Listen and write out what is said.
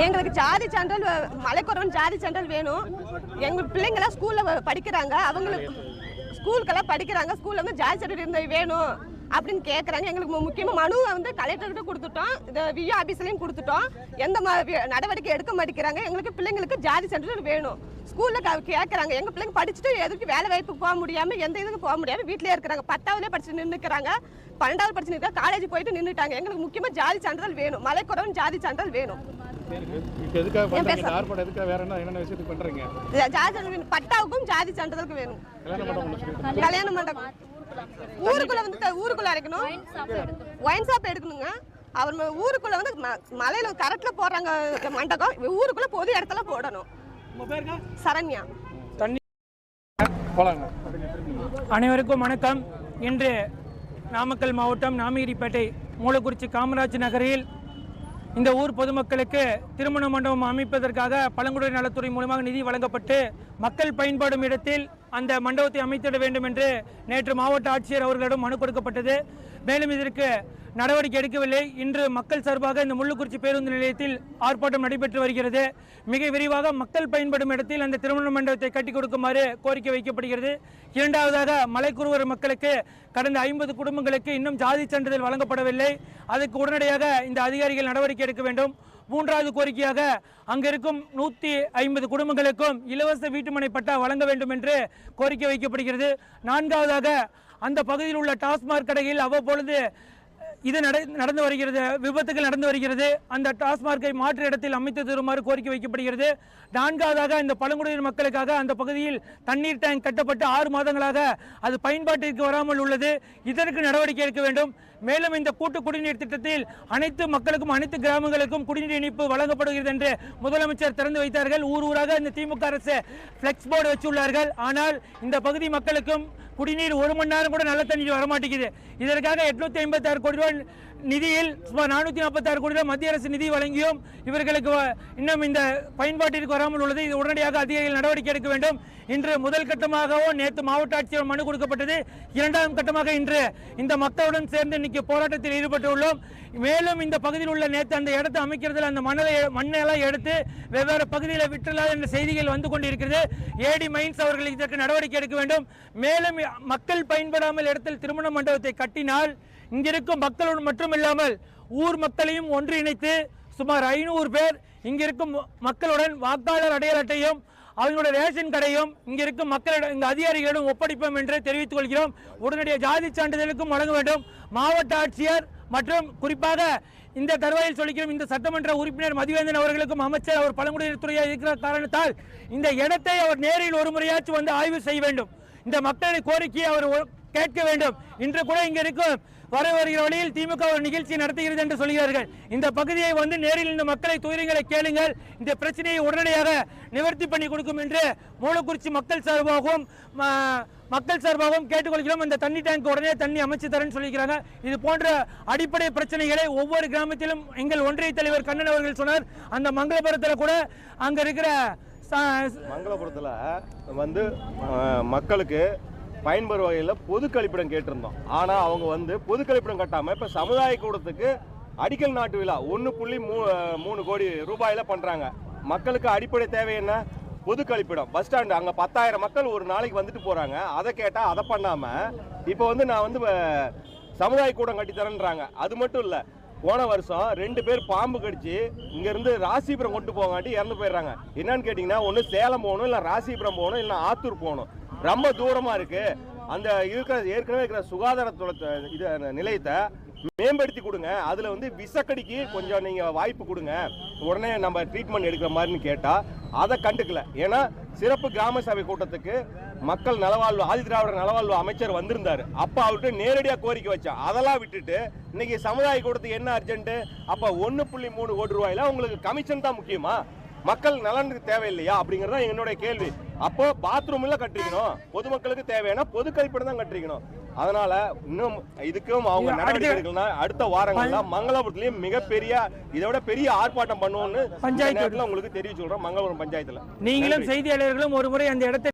எங்களுக்கு ஜாதி சான்றிதழ் மலைக்குறவன் ஜாதி சான்றிதழ் வேணும். எங்க பிள்ளைங்களாம் ஸ்கூல்ல படிக்கிறாங்க, அவங்களுக்கு ஸ்கூலுக்கெல்லாம் படிக்கிறாங்க, ஸ்கூல்ல வந்து ஜாதி சான்றிதழ் வேணும் அப்படின்னு கேட்குறாங்க. எங்களுக்கு முக்கியமாக மனு வந்து கலெக்டர்கிட்ட கொடுத்துட்டோம், இந்த விஓ ஆஃபீஸ்லையும் கொடுத்துட்டோம். எந்த நடவடிக்கை எடுக்க மாட்டேங்கிறாங்க. எங்களுக்கு பிள்ளைங்களுக்கு ஜாதி சான்றிதழ் வேணும். ஸ்கூலில் கேட்குறாங்க. எங்கள் பிள்ளைங்க படிச்சுட்டு எதுக்கு வேலை வாய்ப்புக்கு போக முடியாமல், எந்த இதுக்கு போக முடியாமல் வீட்டிலே இருக்கிறாங்க. 10ஆவதுலேயே படிச்சு நின்றுக்கிறாங்க, 12ஆவது படிச்சு நிற்கிறாங்க, காலேஜ் போயிட்டு நின்றுட்டாங்க. எங்களுக்கு முக்கியமாக ஜாதி சான்றிதழ் வேணும், மலைக்குறவன் ஜாதி சான்றிதழ் வேணும். பட்டாவுக்கும் ஜாதி சான்றிதழுக்கு வேணும். கல்யாண மண்டபம் ஊருக்குள்ள வந்து ஊருக்குள்ள அரைக்கணும், ஒயின் ஷாப் எடுக்கணுங்க. அவர் ஊருக்குள்ள வந்து மலையில கரெக்ட்ல போடுறாங்க மண்டபம், ஊருக்குள்ள பொது இடத்துல போடணும். சரண்யா. அனைவருக்கும் வணக்கம். இன்று நாமக்கல் மாவட்டம் நாமகிரிப்பேட்டை மூலக்குறிச்சி காமராஜ் நகரில் இந்த ஊர் பொதுமக்களுக்கு திருமண மண்டபம் அமைப்பதற்காக பழங்குடியினர் நலத்துறை மூலமாக நிதி வழங்கப்பட்டு மக்கள் பயன்படும் இடத்தில் அந்த மண்டபத்தை அமைத்திட வேண்டும் என்று நேற்று மாவட்ட ஆட்சியர் அவர்களிடம் மனு கொடுக்கப்பட்டது. மேலும் இதற்கு நடவடிக்கை எடுக்கவில்லை. இன்று மக்கள் சார்பாக இந்த முள்ளுக்குறிச்சி பேருந்து நிலையத்தில் ஆர்ப்பாட்டம் நடைபெற்று வருகிறது. மிக விரிவாக மக்கள் பயன்படும் இடத்தில் அந்த திருமண மண்டபத்தை கட்டி கொடுக்குமாறு கோரிக்கை வைக்கப்படுகிறது. இரண்டாவதாக மலைக்குறவர் மக்களுக்கு கடந்த 50 குடும்பங்களுக்கு இன்னும் ஜாதி சான்றிதழ் வழங்கப்படவில்லை. அதுக்கு உடனடியாக இந்த அதிகாரிகள் நடவடிக்கை எடுக்க வேண்டும். மூன்றாவது கோரிக்கையாக அங்கிருக்கும் 150 குடும்பங்களுக்கும் இலவச வீட்டுமனை பட்டா வழங்க வேண்டும் என்று கோரிக்கை வைக்கப்படுகிறது. நான்காவதாக அந்த பகுதியில் உள்ள டாஸ்மாக் கடையில் அவ்வப்பொழுது இது நடந்து வருகிறது, விபத்துகள் நடந்து வருகிறது. அந்த டாஸ்மார்க்கை மாற்று இடத்தில் அமைத்து தருமாறு கோரிக்கை வைக்கப்படுகிறது. நான்காவதாக இந்த பழங்குடியினர் மக்களுக்காக அந்த பகுதியில் தண்ணீர் டேங்க் கட்டப்பட்டு 6 மாதங்களாக அது பயன்பாட்டிற்கு வராமல் உள்ளது. இதற்கு நடவடிக்கை எடுக்க வேண்டும். மேலும் இந்த கூட்டு குடிநீர் திட்டத்தில் அனைத்து மக்களுக்கும் அனைத்து கிராமங்களுக்கும் குடிநீர் இணைப்பு வழங்கப்படுகிறது என்று முதலமைச்சர் திறந்து வைத்தார்கள். ஊர் ஊராக இந்த திமுக அரசு பிளெக்ஸ் போர்டு வச்சுள்ளார்கள். ஆனால் இந்த பகுதி மக்களுக்கும் குடிநீர் 1 மணி நேரம் கூட நல்ல தண்ணீர் வரமாட்டேங்குது. இதற்காக 856 கோடி ரூபாய் நிதியில் சுமார் 446 கோடி ரூபாய் மத்திய அரசு நிதி வழங்கியும் இவர்களுக்கு இன்னும் இந்த பயன்பாட்டிற்கு வராமல் உள்ளது. இது உடனடியாக அதிகாரிகள் நடவடிக்கை எடுக்க வேண்டும். இன்று முதல் கட்டமாகவும் நேற்று மாவட்ட ஆட்சியர் மனு கொடுக்கப்பட்டது. இரண்டாம் கட்டமாக இன்று இந்த மக்களுடன் சேர்ந்து இன்னைக்கு போராட்டத்தில் ஈடுபட்டுள்ளோம். மேலும் இந்த பகுதியில் உள்ள நேற்று அந்த இடத்தை அமைக்கிறதுல அந்த மண்ணெல்லாம் எடுத்து வெவ்வேறு பகுதியில் விட்டுள்ளார் என்ற செய்திகள் வந்து கொண்டிருக்கிறது. ஏடி மைன்ஸ் அவர்கள் இதற்கு நடவடிக்கை எடுக்க வேண்டும். மேலும் மக்கள் பயன்படாமல் இடத்தில் திருமண மண்டபத்தை கட்டினால் இங்கிருக்கும் மக்களோடு மட்டுமில்லாமல் ஊர் மக்களையும் ஒன்றிணைத்து சுமார் 500 பேர் இங்கிருக்கும் மக்களுடன் வாக்காளர் அடையாள அட்டையும் அவங்களோட ரேஷன் கடையும் இங்கிருக்கும் மக்களிடம் இந்த அதிகாரிகளிடம் ஒப்படைப்போம் என்று தெரிவித்துக் கொள்கிறோம். உடனடியாக ஜாதி சான்றிதழுக்கும் வழங்க வேண்டும். மாவட்ட ஆட்சியர் மற்றும் குறிப்பாக இந்த தருவாயில் சொல்லிக்கிறோம், இந்த சட்டமன்ற உறுப்பினர் மதிவேந்தன் அவர்களுக்கும் அமைச்சர் அவர் பழங்குடியினர் துறையாக இருக்கிற காரணத்தால் இந்த இடத்தை அவர் நேரில் ஒரு முறையாச்சும் வந்து ஆய்வு செய்ய வேண்டும். இந்த மக்களின் கோரிக்கையை அவர் கேட்க வேண்டும். இன்று கூட இங்க இருக்கும் வருகிற வழியில் திமுக ஒரு நிகழ்ச்சி நடத்துகிறது என்று சொல்கிறார்கள். இந்த பகுதியை வந்து நேரில் இந்த மக்களை துயரங்களை கேளுங்கள், இந்த பிரச்சனையை உடனடியாக நிவர்த்தி பண்ணி கொடுக்கும் என்று மூலக்குறிச்சி மக்கள் சார்பாகவும் கேட்டுக்கொள்கிறோம். இந்த தண்ணி டேங்க் உடனே தண்ணி அமைச்சு தரேன்னு சொல்லிக்கிறாங்க. இது போன்ற அடிப்படை பிரச்சனைகளை ஒவ்வொரு கிராமத்திலும் எங்கள் ஒன்றிய தலைவர் கண்ணன் அவர்கள் சொன்னார். அந்த மங்களபுரத்தில் கூட அங்க இருக்கிற மங்களபுரத்தில் வந்து மக்களுக்கு பயன்பெறும் வகையில் பொது கழிப்பிடம் கேட்டிருந்தோம். ஆனால் அவங்க வந்து பொது கழிப்பிடம் கட்டாமல் இப்போ சமுதாய கூடத்துக்கு அடிக்கல் நாட்டு விழா 1.3 கோடி ரூபாயில் பண்ணுறாங்க. மக்களுக்கு அடிப்படை தேவை என்ன? பொது கழிப்பிடம். பஸ் ஸ்டாண்டு அங்கே 10,000 மக்கள் ஒரு நாளைக்கு வந்துட்டு போகிறாங்க. அதை கேட்டால் அதை பண்ணாமல் இப்போ வந்து நான் வந்து சமுதாய கூடம் கட்டித்தரேன்றாங்க. அது மட்டும் இல்லை, போன வருஷம் 2 பேர் பாம்பு கடிச்சு இங்கேருந்து ராசிபுரம் கொண்டு போகாட்டி இறந்து போயிடுறாங்க. என்னன்னு கேட்டிங்கன்னா, ஒன்று சேலம் போகணும், இல்லை ராசிபுரம் போகணும், இல்லை ஆத்தூர் போகணும். ரொம்ப தூரமாக இருக்குது. அந்த ஏற்கனவே இருக்கிற சுகாதார நிலையத்தை மேம்படுத்தி கொடுங்க. அதில் வந்து விஷக்கடிக்கு கொஞ்சம் நீங்கள் வாய்ப்பு கொடுங்க, உடனே நம்ம ட்ரீட்மெண்ட் எடுக்கிற மாதிரின்னு கேட்டால் அதை கண்டுக்கல. ஏன்னா சிறப்பு கிராம சபை கூட்டத்துக்கு மக்கள் நலவாழ்வு ஆதிதிராவிடர் நலவாழ்வு அமைச்சர் வந்திருந்தார். அப்போ அவர்கிட்ட நேரடியாக கோரிக்கை வச்சோம். அதெல்லாம் விட்டுட்டு இன்னைக்கு சமுதாய கூட்டத்துக்கு என்ன அர்ஜென்ட்டு? அப்போ 1.3 கோடி ரூபாயில உங்களுக்கு கமிஷன் தான் முக்கியமா? மக்கள் நலனுக்கு தேவையில்லையா அப்படிங்கிறதா என்னுடைய கேள்வி. அப்போ பாத்ரூம் எல்லாம் கட்டிக்கணும், பொதுமக்களுக்கு தேவையான பொது கழிப்பிடம் தான் கட்டிக்கணும். அதனால இன்னும் இதுக்கும் அவங்க நடவடிக்கை எடுக்கலாம். அடுத்த வாரங்கள்ல மங்களபுரத்துலயும் மிகப்பெரிய இதோட பெரிய ஆர்ப்பாட்டம் பண்ணுவோம்னு பஞ்சாயத்துல உங்களுக்கு தெரிவிச்சு சொல்றோம். மங்களபுரம் பஞ்சாயத்துல நீங்களும் செய்தியாளர்களும் ஒரு முறை அந்த இடத்தை